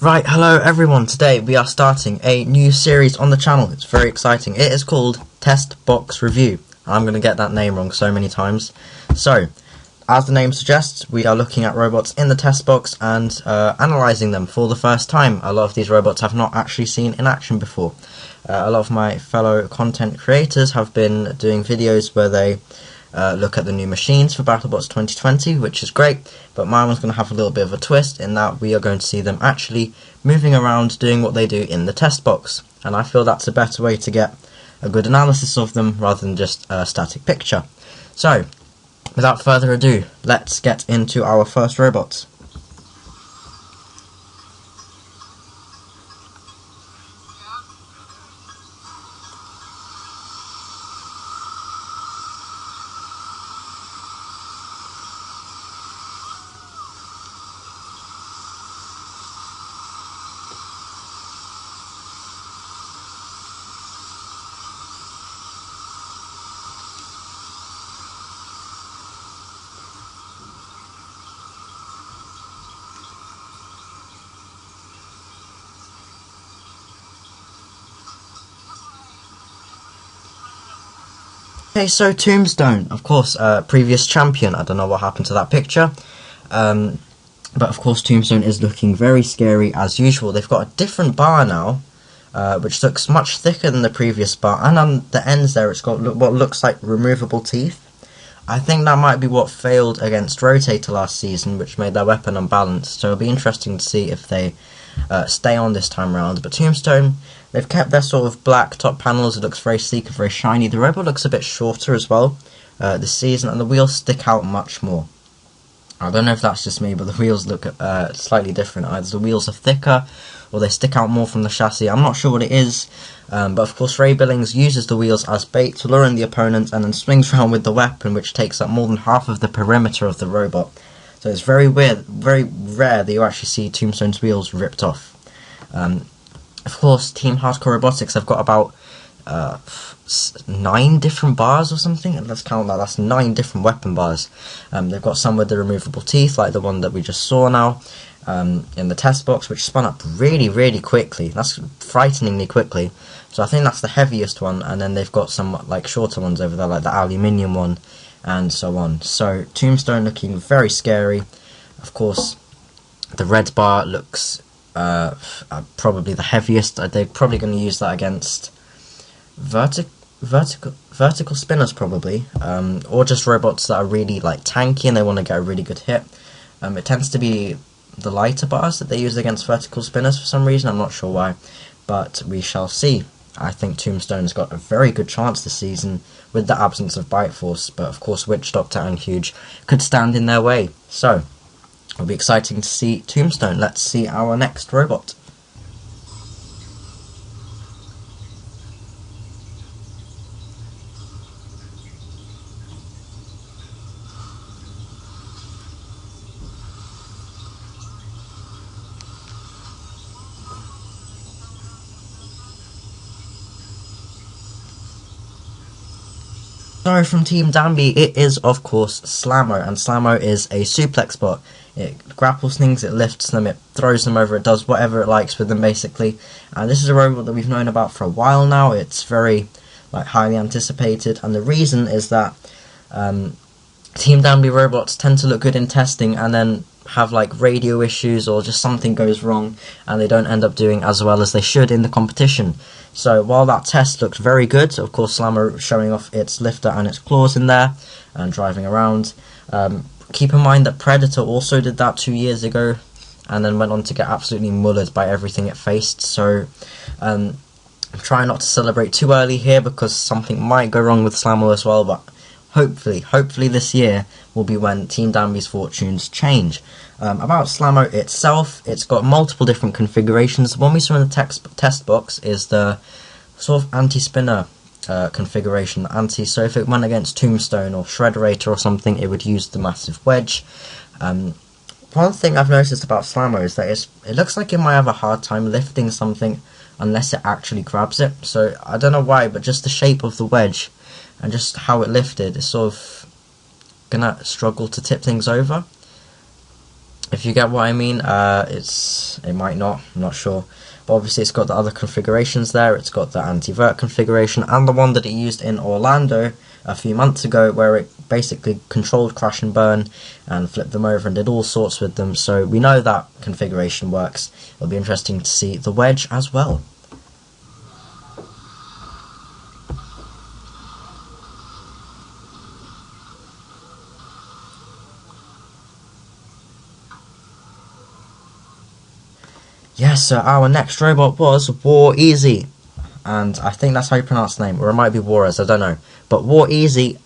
Right, hello everyone. Today we are starting a new series on the channel. It's very exciting. It is called Test Box Review. I'm going to get that name wrong so many times. So, as the name suggests, we are looking at robots in the test box and analysing them for the first time. A lot of these robots I've not actually seen in action before. A lot of my fellow content creators have been doing videos where they look at the new machines for BattleBots 2020, which is great, but my one's going to have a little bit of a twist in that we are going to see them actually moving around doing what they do in the test box, and I feel that's a better way to get a good analysis of them rather than just a static picture. So, without further ado, let's get into our first robots. Okay, so Tombstone, of course, previous champion. I don't know what happened to that picture, but of course Tombstone is looking very scary as usual. They've got a different bar now, which looks much thicker than the previous bar, and on the ends there it's got what looks like removable teeth. I think that might be what failed against Rotator last season, which made their weapon unbalanced, so it'll be interesting to see if they stay on this time round. But Tombstone, they've kept their sort of black top panels. It looks very sleek and very shiny. The robot looks a bit shorter as well this season, and the wheels stick out much more. I don't know if that's just me, but the wheels look slightly different. Either the wheels are thicker or they stick out more from the chassis. I'm not sure what it is, but of course Ray Billings uses the wheels as bait to lure in the opponent and then swings around with the weapon, which takes up more than half of the perimeter of the robot. So it's very weird, very rare that you actually see Tombstone's wheels ripped off. Of course, Team Hardcore Robotics have got about 9 different bars or something. Let's count that. That's 9 different weapon bars. They've got some with the removable teeth, like the one that we just saw now in the test box, which spun up really quickly. That's frighteningly quickly. So I think that's the heaviest one, and then they've got some like shorter ones over there, like the aluminium one, and so on. So Tombstone looking very scary. Of course, the red bar looks probably the heaviest. They're probably going to use that against vertical spinners probably, or just robots that are really like tanky and they want to get a really good hit. It tends to be the lighter bars that they use against vertical spinners for some reason. I'm not sure why, but we shall see. I think Tombstone's got a very good chance this season with the absence of Bite Force, but of course Witch Doctor and Huge could stand in their way. So it'll be exciting to see Tombstone. Let's see our next robot. So from Team Danby, it is of course SlamMow, and SlamMow is a suplex bot. It grapples things, it lifts them, it throws them over, it does whatever it likes with them basically. And this is a robot that we've known about for a while now. It's very highly anticipated, and the reason is that Team Danby robots tend to look good in testing and then have like radio issues or just something goes wrong and they don't end up doing as well as they should in the competition. So while that test looked very good, of course SlamMow showing off its lifter and its claws in there and driving around. Keep in mind that Predator also did that 2 years ago and then went on to get absolutely mullered by everything it faced. So I'm trying not to celebrate too early here because something might go wrong with SlamMow as well, but hopefully this year will be when Team Danby's fortunes change. About SlamMow itself, it's got multiple different configurations. The one we saw in the test box is the sort of anti-spinner configuration. So if it went against Tombstone or Shredderator or something, it would use the massive wedge. One thing I've noticed about SlamMow is that it looks like it might have a hard time lifting something unless it actually grabs it. So I don't know why, but just the shape of the wedge and just how it lifted is sort of gonna struggle to tip things over. If you get what I mean. It might not, I'm not sure. But obviously it's got the other configurations there. It's got the anti-vert configuration and the one that it used in Orlando a few months ago, where it basically controlled crash and burn and flipped them over and did all sorts with them. So we know that configuration works. It'll be interesting to see the wedge as well. Yes, so our next robot was War Easy, and I think that's how you pronounce the name, or it might be Warez, I don't know. But War Easy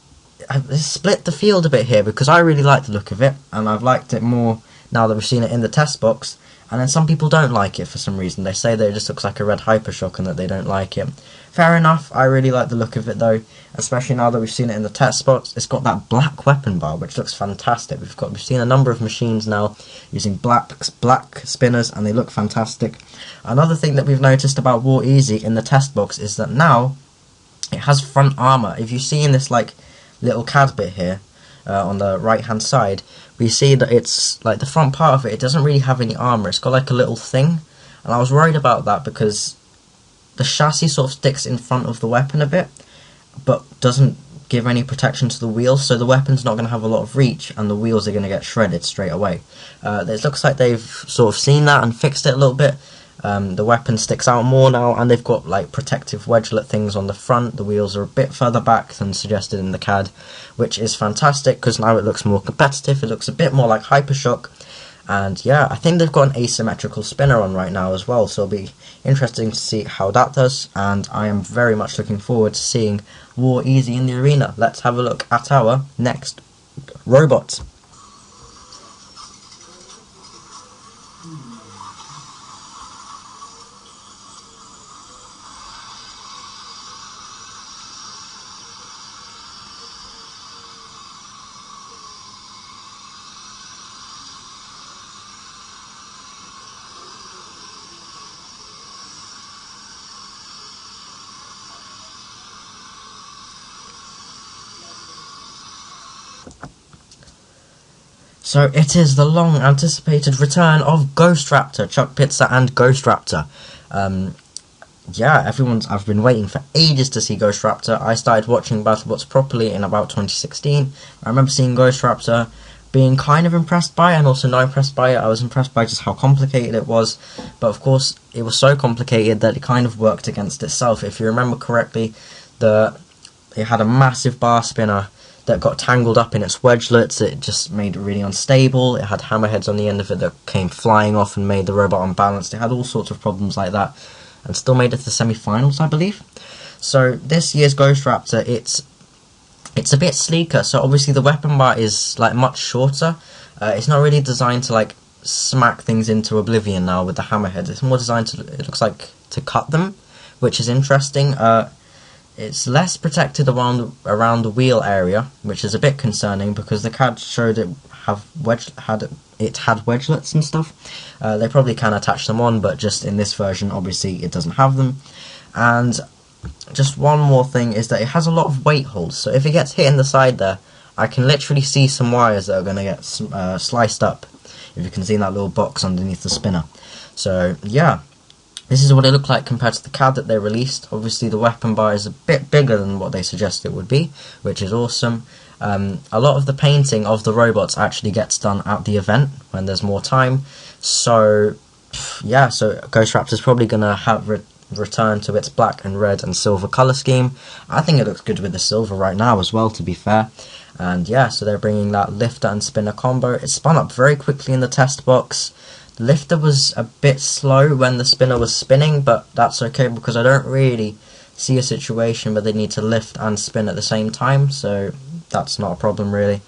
split the field a bit here, because I really like the look of it, and I've liked it more now that we've seen it in the test box. And then some people don't like it for some reason. They say that it just looks like a red Hypershock and that they don't like it. Fair enough, I really like the look of it though, especially now that we've seen it in the test box. It's got that black weapon bar, which looks fantastic. We've seen a number of machines now using black spinners, and they look fantastic. Another thing that we've noticed about War Easy in the test box is that now it has front armor. If you see in this like little CAD bit here on the right hand side, we see that it's like the front part of it doesn't really have any armor. It's got like a little thing, and I was worried about that because the chassis sort of sticks in front of the weapon a bit, but doesn't give any protection to the wheels, so the weapon's not going to have a lot of reach, and the wheels are going to get shredded straight away. It looks like they've sort of seen that and fixed it a little bit. The weapon sticks out more now, and they've got like protective wedgelet things on the front. The wheels are a bit further back than suggested in the CAD, which is fantastic because now it looks more competitive. It looks a bit more like Hypershock. And yeah, I think they've got an asymmetrical spinner on right now as well, so it'll be interesting to see how that does, and I am very much looking forward to seeing War Easy in the arena. Let's have a look at our next robot. So it is the long anticipated return of Ghost Raptor, Chuck Pizza and Ghost Raptor. Yeah, I've been waiting for ages to see Ghost Raptor. I started watching BattleBots properly in about 2016. I remember seeing Ghost Raptor, being kind of impressed by it and also not impressed by it. I was impressed by just how complicated it was, but of course it was so complicated that it kind of worked against itself. If you remember correctly, it had a massive bar spinner that got tangled up in its wedgelets. It just made it really unstable. It had hammerheads on the end of it that came flying off and made the robot unbalanced. It had all sorts of problems like that, and still made it to the semi-finals, I believe. So this year's Ghost Raptor, it's a bit sleeker. So obviously the weapon bar is like much shorter. It's not really designed to like smack things into oblivion now with the hammerheads. It's more designed to, it looks like, to cut them, which is interesting. It's less protected around the wheel area, which is a bit concerning because the CAD showed it had wedgelets and stuff. They probably can attach them on, but just in this version, obviously, it doesn't have them. And just one more thing is that it has a lot of weight holds. So if it gets hit in the side there, I can literally see some wires that are going to get sliced up. If you can see that little box underneath the spinner. So yeah. This is what it looked like compared to the CAD that they released. Obviously the weapon bar is a bit bigger than what they suggested it would be, which is awesome. A lot of the painting of the robots actually gets done at the event when there's more time. So yeah, so Ghost Raptor is probably going to have return to its black and red and silver colour scheme. I think it looks good with the silver right now as well, to be fair. And yeah, so they're bringing that lifter and spinner combo. It spun up very quickly in the test box. The lifter was a bit slow when the spinner was spinning, but that's okay because I don't really see a situation where they need to lift and spin at the same time, so that's not a problem really.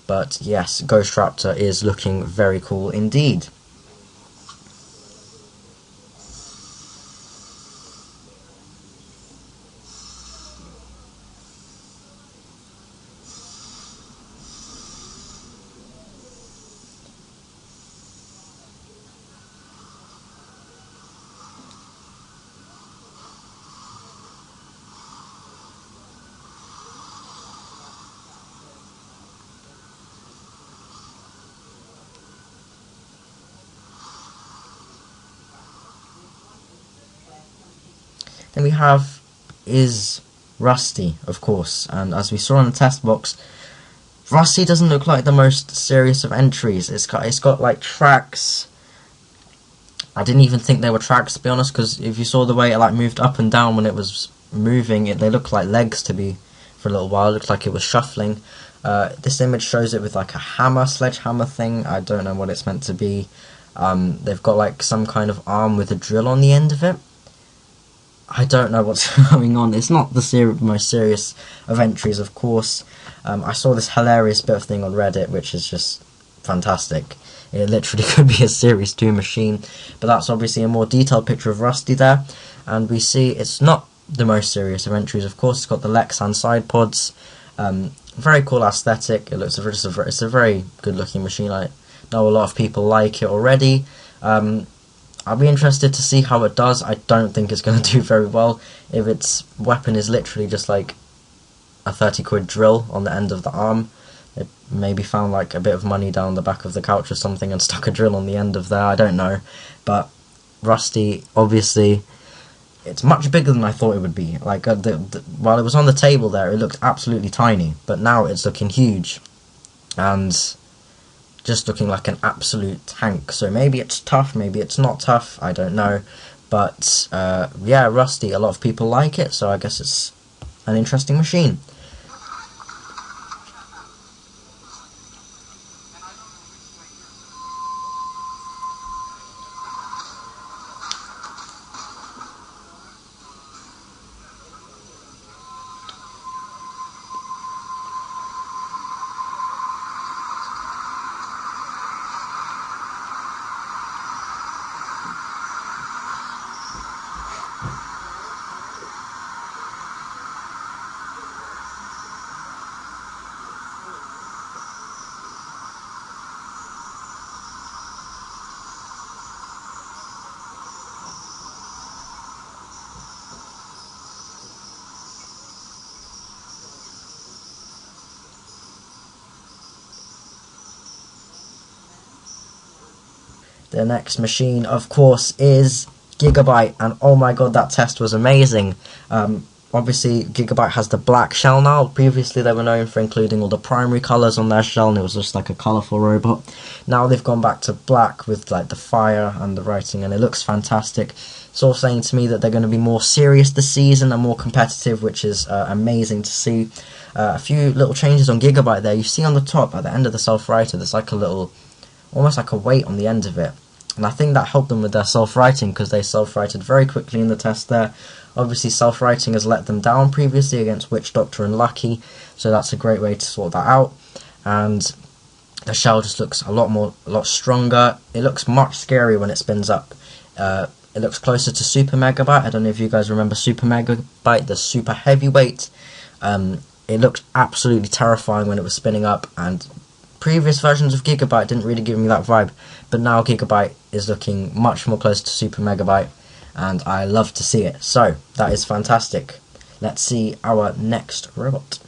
But yes, Ghost Raptor is looking very cool indeed. then we have is Rusty, of course, and as we saw in the test box, Rusty doesn't look like the most serious of entries. It's got like tracks. I didn't even think they were tracks, to be honest, because if you saw the way it like moved up and down when it was moving, they looked like legs to be for a little while. It looked like it was shuffling. This image shows it with like a hammer, sledgehammer thing. I don't know what it's meant to be. They've got like some kind of arm with a drill on the end of it. I don't know what's going on. It's not the most serious of entries, of course. I saw this hilarious bit of thing on Reddit, which is just fantastic. It literally could be a Series 2 machine, but that's obviously a more detailed picture of Rusty there, and we see it's not the most serious of entries, of course. It's got the Lexan side pods, very cool aesthetic. It's a very good looking machine. I know a lot of people like it already. I'll be interested to see how it does. I don't think it's going to do very well if its weapon is literally just like a 30 quid drill on the end of the arm. It maybe found like a bit of money down the back of the couch or something and stuck a drill on the end of there, I don't know. But Rusty, obviously, it's much bigger than I thought it would be. Like while it was on the table there, it looked absolutely tiny, but now it's looking huge and just looking like an absolute tank. So maybe it's tough, maybe it's not tough, I don't know. But yeah, Rusty, a lot of people like it, so I guess it's an interesting machine. The next machine, of course, is Gigabyte, and oh my god, that test was amazing. Obviously, Gigabyte has the black shell now. Previously, they were known for including all the primary colours on their shell, and it was just like a colourful robot. Now they've gone back to black with like the fire and the writing, and it looks fantastic. It's all saying to me that they're going to be more serious this season and more competitive, which is amazing to see. A few little changes on Gigabyte there. You see on the top, at the end of the self-writer, there's like a little, almost like a weight on the end of it. And I think that helped them with their self-writing, because they self-writed very quickly in the test there. Obviously, self-writing has let them down previously against Witch Doctor and Lucky, so that's a great way to sort that out. And the shell just looks a lot stronger. It looks much scarier when it spins up. It looks closer to Super Megabyte. I don't know if you guys remember Super Megabyte, the super heavyweight. It looked absolutely terrifying when it was spinning up, and previous versions of Gigabyte didn't really give me that vibe, but now Gigabyte is looking much more close to Super Megabyte, and I love to see it. So, that is fantastic. Let's see our next robot.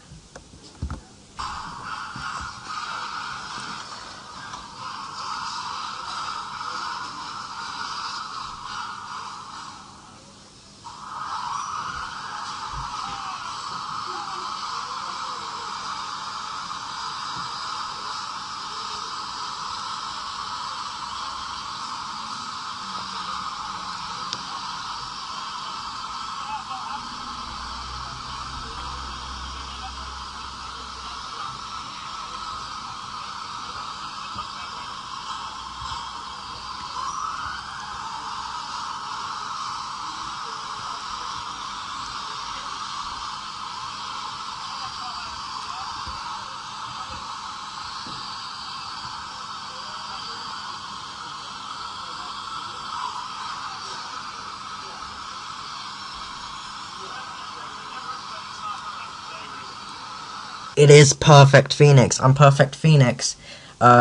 It is Perfect Phoenix, and Perfect Phoenix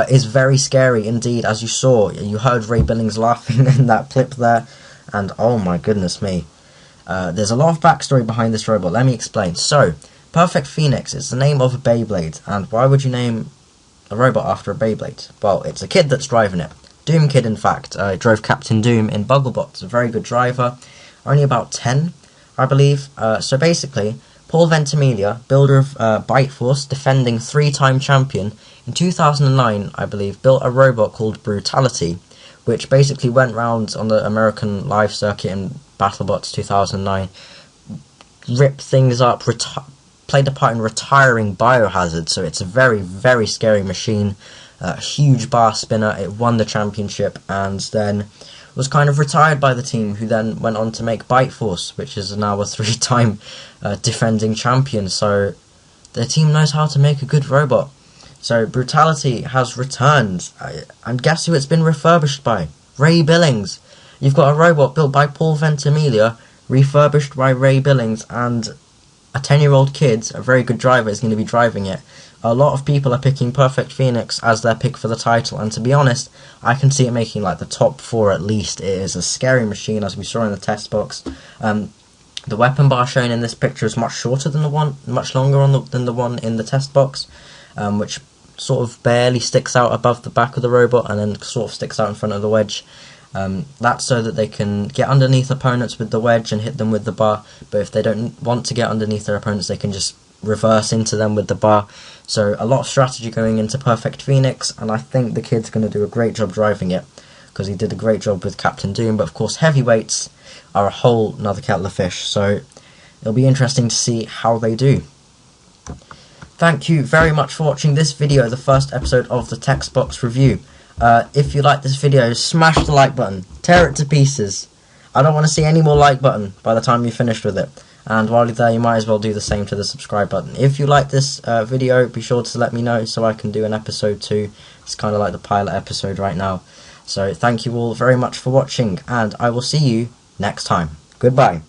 is very scary indeed, as you saw. You heard Ray Billings laughing in that clip there, and oh my goodness me. There's a lot of backstory behind this robot, let me explain. So, Perfect Phoenix is the name of a Beyblade, and why would you name a robot after a Beyblade? Well, it's a kid that's driving it. Doom Kid, in fact. Drove Captain Doom in BattleBots, a very good driver. Only about 10. I believe. So basically, Paul Ventimiglia, builder of Byte Force, defending 3-time champion, in 2009, I believe, built a robot called Brutality, which basically went round on the American live circuit in BattleBots 2009, ripped things up, played a part in retiring Biohazard, so it's a very, very scary machine, a huge bar spinner. It won the championship, and then was kind of retired by the team, who then went on to make Byte Force, which is now a 3-time defending champion, so the team knows how to make a good robot. So Brutality has returned, and guess who it's been refurbished by? Ray Billings. You've got a robot built by Paul Ventimiglia, refurbished by Ray Billings, and a 10-year-old kid, a very good driver, is going to be driving it. A lot of people are picking Perfect Phoenix as their pick for the title, and to be honest, I can see it making like the top 4 at least. It is a scary machine, as we saw in the test box. The weapon bar shown in this picture is much shorter than the one, much longer than the one in the test box, which sort of barely sticks out above the back of the robot and then sort of sticks out in front of the wedge. That's so that they can get underneath opponents with the wedge and hit them with the bar, but if they don't want to get underneath their opponents, they can just reverse into them with the bar. So a lot of strategy going into Perfect Phoenix, and I think the kid's going to do a great job driving it, because he did a great job with Captain Doom. But of course, heavyweights are a whole another kettle of fish, so it'll be interesting to see how they do. Thank you very much for watching this video, the first episode of the text box review. If you like this video, smash the like button, tear it to pieces. I don't want to see any more like button by the time you're finished with it. And while you're there, you might as well do the same to the subscribe button. If you like this video, be sure to let me know so I can do an episode 2. It's kind of like the pilot episode right now. So thank you all very much for watching, and I will see you next time. Goodbye.